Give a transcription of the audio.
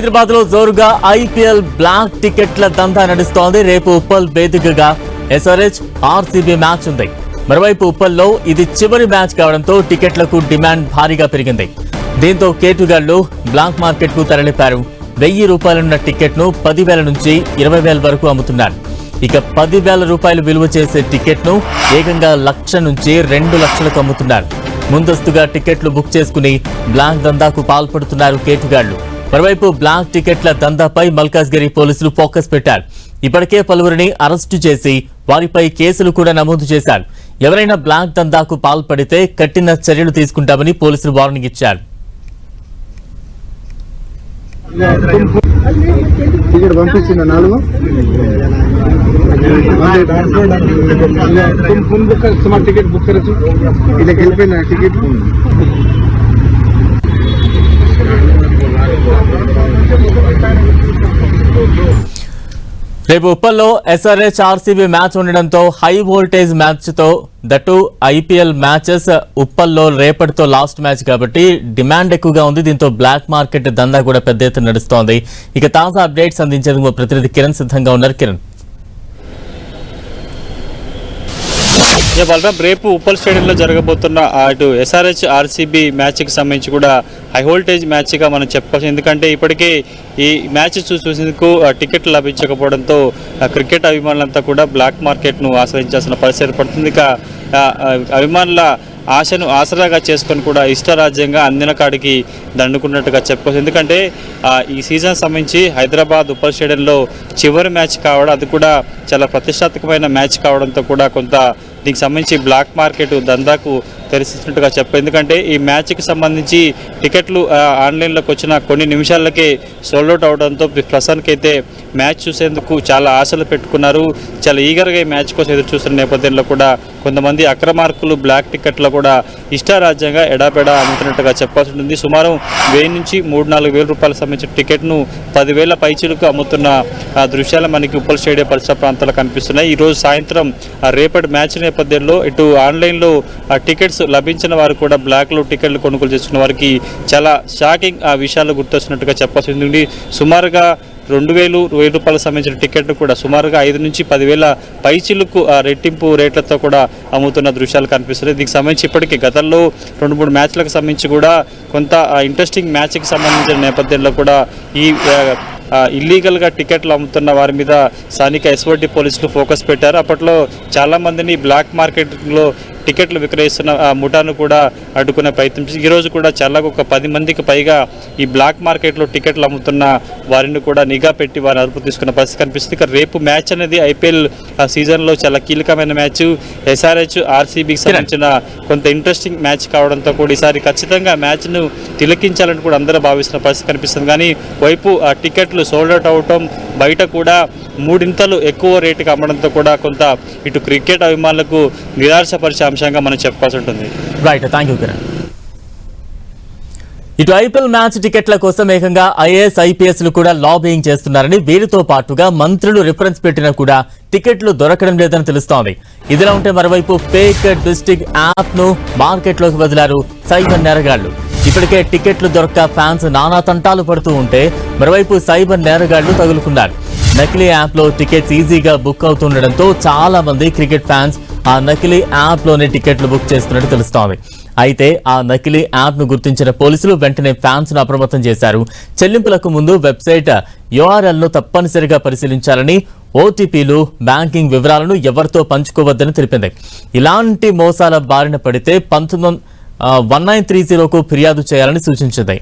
హైదరాబాద్ లో జోరుగా IPL black టికెట్ల దందా నడుస్తోంది. రేపు ఉప్పల్ వేదికగా ఎస్ఆర్హెచ్ ఆర్సీబీ మ్యాచ్ ఉంది. మరోవైపు ఉప్పల్లో ఇది చివరి మ్యాచ్ కావడంతో టికెట్లకు డిమాండ్ భారీగా పెరిగింది. దీంతో కేటుగాళ్లు బ్లాక్ మార్కెట్ కు తరలిపారు. 1000 రూపాయలున్న టికెట్ ను 10,000 నుంచి 20,000 వరకు అమ్ముతున్నారు. ఇక 10,000 రూపాయలు విలువ చేసే టికెట్ ను ఏకంగా 1,00,000 నుంచి 2 లక్షలకు అమ్ముతున్నారు. ముందస్తుగా టికెట్లు బుక్ చేసుకుని బ్లాక్ దందాకు పాల్పడుతున్నారు కేటుగాళ్లు. మరోవైపు బ్లాక్ టికెట్ల దందాపై మల్కాజ్గిరి పోలీసులు ఫోకస్ పెట్టారు. ఇప్పటికే పలువురిని అరెస్టు చేసి వారిపై కేసులు కూడా నమోదు చేశారు. ఎవరైనా బ్లాక్ దందాకు పాల్పడితే కఠిన చర్యలు తీసుకుంటామని పోలీసులు వార్నింగ్ ఇచ్చారు. टिकट पंपिंచిన 4 तुम बुक कर तुम्हारा टिकट बुक करो इधर వెళ్ళిపోయినా టికెట్ రేపు ఉప్పల్లో ఎస్ఆర్హెచ్ ఆర్సీబీ మ్యాచ్ ఉండడంతో హై వోల్టేజ్ మ్యాచ్ తో దట్టు ఐపీఎల్ మ్యాచెస్ ఉప్పల్లో రేపటితో లాస్ట్ మ్యాచ్ కాబట్టి డిమాండ్ ఎక్కువగా ఉంది. దీంతో బ్లాక్ మార్కెట్ దందా కూడా పెద్ద ఎత్తున నడుస్తోంది. ఇక తాజా అప్డేట్స్ అందించేందుకు మా ప్రతినిధి కిరణ్ సిద్ధంగా ఉన్నారు. కిరణ్, బలరాం, రేపు ఉప్పల్ స్టేడియంలో జరగబోతున్న అటు ఎస్ఆర్హెచ్ ఆర్సీబీ మ్యాచ్కి సంబంధించి కూడా హై వోల్టేజ్ మ్యాచ్గా మనం చెప్పుకోవచ్చు. ఎందుకంటే ఇప్పటికే ఈ మ్యాచ్ చూసేందుకు టికెట్లు లభించకపోవడంతో క్రికెట్ అభిమానులంతా కూడా బ్లాక్ మార్కెట్ను ఆశ్రయించాల్సిన పరిస్థితి ఏర్పడుతుంది. ఇక అభిమానుల ఆశను ఆసరాగా చేసుకొని కూడా ఇష్టరాజ్యంగా అందిన కాడికి దండుకున్నట్టుగా చెప్పుకోవచ్చు. ఎందుకంటే ఈ సీజన్ సంబంధించి హైదరాబాద్ ఉప్పల్ స్టేడియంలో చివరి మ్యాచ్ కావడం, అది కూడా చాలా ప్రతిష్టాత్మకమైన మ్యాచ్ కావడంతో కూడా కొంత దీనికి సంబంధించి బ్లాక్ మార్కెట్ దందాకు తెరిచినట్టుగా చెప్పారు. ఎందుకంటే ఈ మ్యాచ్కి సంబంధించి టికెట్లు ఆన్లైన్లోకి వచ్చిన కొన్ని నిమిషాలకే సోల్డ్ అవుట్ అవడంతో ప్రస్తుతానికైతే మ్యాచ్ చూసేందుకు చాలా ఆశలు పెట్టుకున్నారు. చాలా ఈగర్గా ఈ మ్యాచ్ కోసం ఎదురు చూస్తున్న నేపథ్యంలో కూడా కొంతమంది అక్రమార్కులు బ్లాక్ టికెట్లు కూడా ఇష్టారాజ్యంగా ఎడాపెడా అమ్ముతున్నట్టుగా చెప్పాల్సి ఉంటుంది. సుమారు 1000 నుంచి 3-4 రూపాయలకు సంబంధించిన టికెట్ను 10,000 పైచీలకు అమ్ముతున్న దృశ్యాలు మనకి ఉప్పల్ స్టేడియం పరిసర ప్రాంతాల్లో కనిపిస్తున్నాయి. ఈరోజు సాయంత్రం రేపటి మ్యాచ్ నేపథ్యంలో ఇటు ఆన్లైన్లో టికెట్స్ లభించిన వారు కూడా బ్లాక్లో టికెట్లు కొనుగోలు చేసుకున్న వారికి చాలా షాకింగ్ విషయాలు గుర్తొచ్చినట్టుగా చెప్పాల్సి ఉంది. సుమారుగా 2,000 రూపాయలకు సంబంధించిన టికెట్ను కూడా సుమారుగా 5 నుంచి 10,000 పైచిలకు రెట్టింపు రేట్లతో కూడా అమ్ముతున్న దృశ్యాలు కనిపిస్తున్నాయి. దీనికి సంబంధించి ఇప్పటికీ గతంలో 2-3 మ్యాచ్లకు సంబంధించి కూడా కొంత ఇంట్రెస్టింగ్ మ్యాచ్కి సంబంధించిన నేపథ్యంలో కూడా ఈ ఇల్లీగల్గా టికెట్లు అమ్ముతున్న వారి మీద స్థానిక ఎస్ఓటి పోలీసులు ఫోకస్ పెట్టారు. అప్పట్లో చాలామందిని బ్లాక్ మార్కెట్లో టికెట్లు విక్రయిస్తున్న ముఠాను కూడా అడ్డుకునే ప్రయత్నం చేసి ఈరోజు కూడా చాలా ఒక 10 మందికి పైగా ఈ బ్లాక్ మార్కెట్లో టికెట్లు అమ్ముతున్న వారిని కూడా నిఘా పెట్టి వారిని అదుపు తీసుకున్న పరిస్థితి కనిపిస్తుంది. ఇక రేపు మ్యాచ్ అనేది ఐపీఎల్ సీజన్లో చాలా కీలకమైన మ్యాచ్. ఎస్ఆర్హెచ్ ఆర్సీబీకి సంబంధించిన కొంత ఇంట్రెస్టింగ్ మ్యాచ్ కావడంతో కూడా ఈసారి ఖచ్చితంగా మ్యాచ్ను తిలకించాలని కూడా అందరూ భావిస్తున్న పరిస్థితి కనిపిస్తుంది. కానీ వైపు టికెట్లు సోల్డ్ అవుట్ అవటం, బయట కూడా 3 ఎక్కువ రేటుకి అమ్మడంతో కూడా కొంత ఇటు క్రికెట్ అభిమానులకు నిరాశపరిచే అంశంగా మనం చెప్పాల్సి ఉంటుంది. Right, thank you Kiran. ఇటు ఐపీఎల్ మ్యాచ్ టికెట్ల కోసం ఏకంగా ఐఏఎస్ ఐపీఎస్లు కూడా లాబింగ్ చేస్తున్నారని, వీరితో పాటుగా మంత్రులు రిఫరెన్స్ పెట్టినా కూడా టికెట్లు దొరకడం లేదని తెలుస్తోంది. ఇదిలా ఉంటే మరోవైపు ఫేక్ డిస్ట్రిక్ట్ యాప్ ను మార్కెట్లోకి వదిలారు సైబర్ నేరగాళ్లు. ఇప్పటికే టికెట్లు దొరక్క ఫ్యాన్స్ నానా తంటాలు పడుతూ ఉంటే మరోవైపు సైబర్ నేరగాళ్లు తగులుకున్నారు. నకిలీ యాప్ లో టికెట్స్ ఈజీగా బుక్ అవుతుండడంతో చాలా మంది క్రికెట్ ఫ్యాన్స్ ఆ నకిలీ యాప్ లోనే టికెట్లు బుక్ చేస్తున్నట్టు తెలుస్తోంది. అయితే ఆ నకిలీ యాప్ ను గుర్తించిన పోలీసులు వెంటనే ఫ్యాన్స్ ను అప్రమత్తం చేశారు. చెల్లింపులకు ముందు వెబ్సైట్ URL ను తప్పనిసరిగా పరిశీలించాలని, ఓటీపీలు, బ్యాంకింగ్ వివరాలను ఎవరితో పంచుకోవద్దని తెలిపింది. ఇలాంటి మోసాల బారిన పడితే 1930కు ఫిర్యాదు చేయాలని సూచించింది.